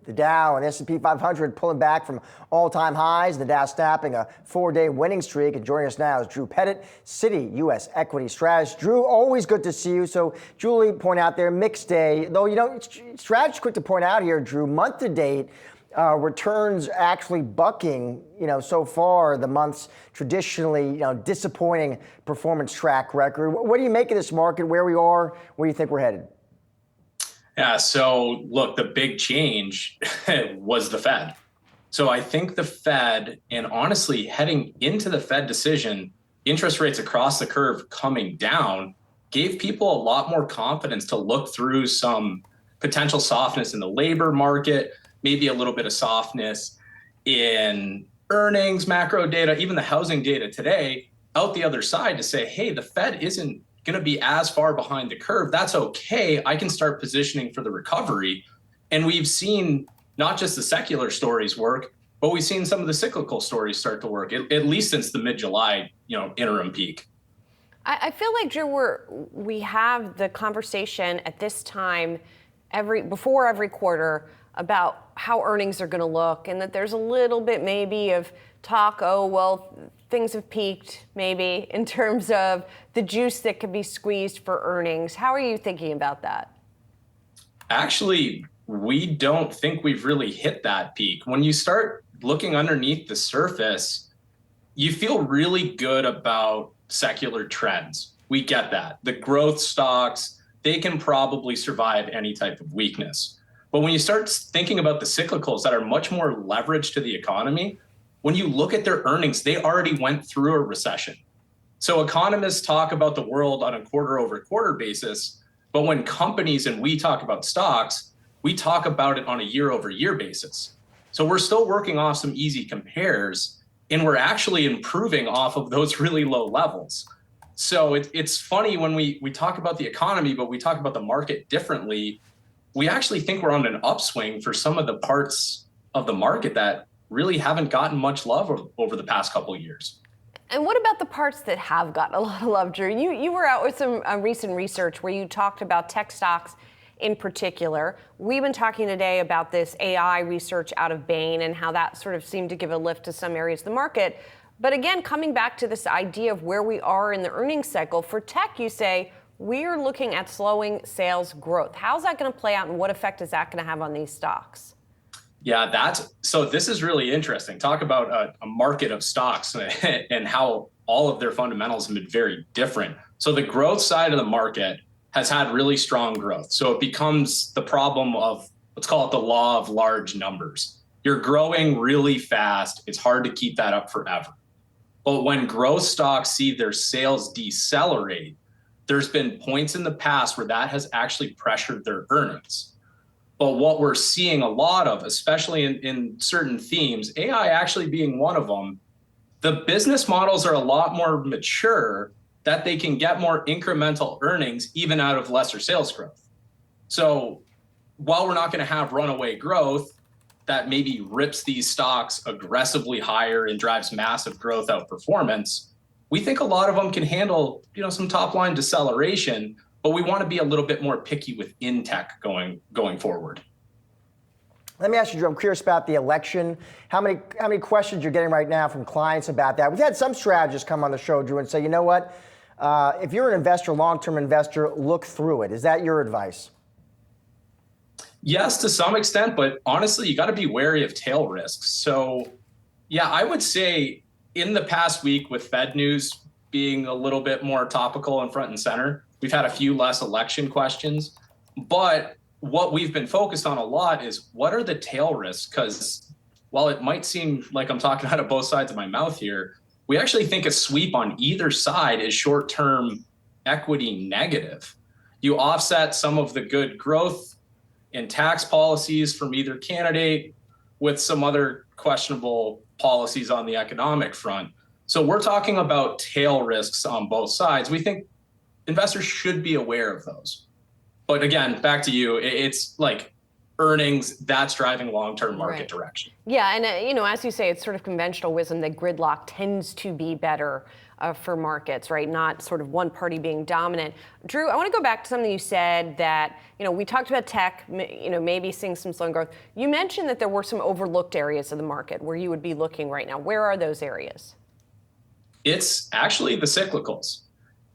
The Dow and S&P 500 pulling back from all-time highs. The Dow snapping a 4-day winning streak. And joining us now is Drew Pettit, Citi US equity strategist. Drew, always good to see you. So Julie point out there, mixed day. Though, strategist quick to point out here, Drew, month to date, returns actually bucking, so far the month's traditionally, disappointing performance track record. What do you make of this market, where we are, where you think we're headed? Yeah, so look, the big change was the Fed. So I think the Fed, and honestly, heading into the Fed decision, interest rates across the curve coming down gave people a lot more confidence to look through some potential softness in the labor market, maybe a little bit of softness in earnings, macro data, even the housing data today, out the other side to say, hey, the Fed isn't going to be as far behind the curve. That's okay. I can start positioning for the recovery. And we've seen not just the secular stories work, but we've seen some of the cyclical stories start to work, at least since the mid-July, interim peak. I feel like, Drew, we have the conversation at this time before every quarter about how earnings are going to look, and that there's a little bit maybe of talk, things have peaked maybe in terms of the juice that could be squeezed for earnings. How are you thinking about that? Actually, we don't think we've really hit that peak. When you start looking underneath the surface, you feel really good about secular trends. We get that. The growth stocks, they can probably survive any type of weakness. But when you start thinking about the cyclicals that are much more leveraged to the economy, when you look at their earnings, they already went through a recession. So economists talk about the world on a quarter over quarter basis, but when companies and we talk about stocks, we talk about it on a year over year basis. So we're still working off some easy compares, and we're actually improving off of those really low levels. So it's funny when we talk about the economy, but we talk about the market differently. We actually think we're on an upswing for some of the parts of the market that really haven't gotten much love over the past couple of years. And what about the parts that have gotten a lot of love, Drew? You were out with some recent research where you talked about tech stocks in particular. We've been talking today about this AI research out of Bain and how that sort of seemed to give a lift to some areas of the market. But again, coming back to this idea of where we are in the earnings cycle, for tech, you say, we're looking at slowing sales growth. How's that going to play out, and what effect is that going to have on these stocks? Yeah, so this is really interesting. Talk about a market of stocks and how all of their fundamentals have been very different. So the growth side of the market has had really strong growth. So it becomes the problem of, let's call it the law of large numbers. You're growing really fast. It's hard to keep that up forever. But when growth stocks see their sales decelerate, there's been points in the past where that has actually pressured their earnings. But what we're seeing a lot of, especially in certain themes, AI actually being one of them, the business models are a lot more mature that they can get more incremental earnings even out of lesser sales growth. So while we're not going to have runaway growth that maybe rips these stocks aggressively higher and drives massive growth outperformance, we think a lot of them can handle, some top line deceleration, but we want to be a little bit more picky within tech going forward. Let me ask you, Drew, I'm curious about the election. How many questions you're getting right now from clients about that? We've had some strategists come on the show, Drew, and say, you know what? If you're an investor, long-term investor, look through it. Is that your advice? Yes, to some extent, but honestly, you got to be wary of tail risks. So, yeah, I would say in the past week with Fed news being a little bit more topical and front and center, we've had a few less election questions. But what we've been focused on a lot is what are the tail risks? Because while it might seem like I'm talking out of both sides of my mouth here, we actually think a sweep on either side is short-term equity negative. You offset some of the good growth in tax policies from either candidate with some other questionable policies on the economic front. So we're talking about tail risks on both sides. We think investors should be aware of those. But again, back to you, it's like earnings, that's driving long-term market direction. Yeah, and as you say, it's sort of conventional wisdom that gridlock tends to be better for markets, right? Not sort of one party being dominant. Drew, I want to go back to something you said that, we talked about tech, maybe seeing some slowing growth. You mentioned that there were some overlooked areas of the market where you would be looking right now. Where are those areas? It's actually the cyclicals.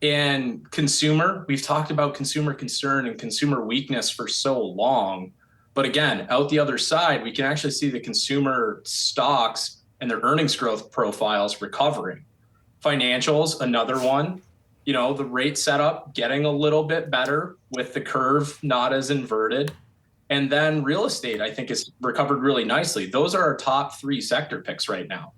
And consumer, we've talked about consumer concern and consumer weakness for so long. But again, out the other side, we can actually see the consumer stocks and their earnings growth profiles recovering. Financials, another one, the rate setup getting a little bit better with the curve not as inverted. And then real estate, I think, has recovered really nicely. Those are our top 3 sector picks right now.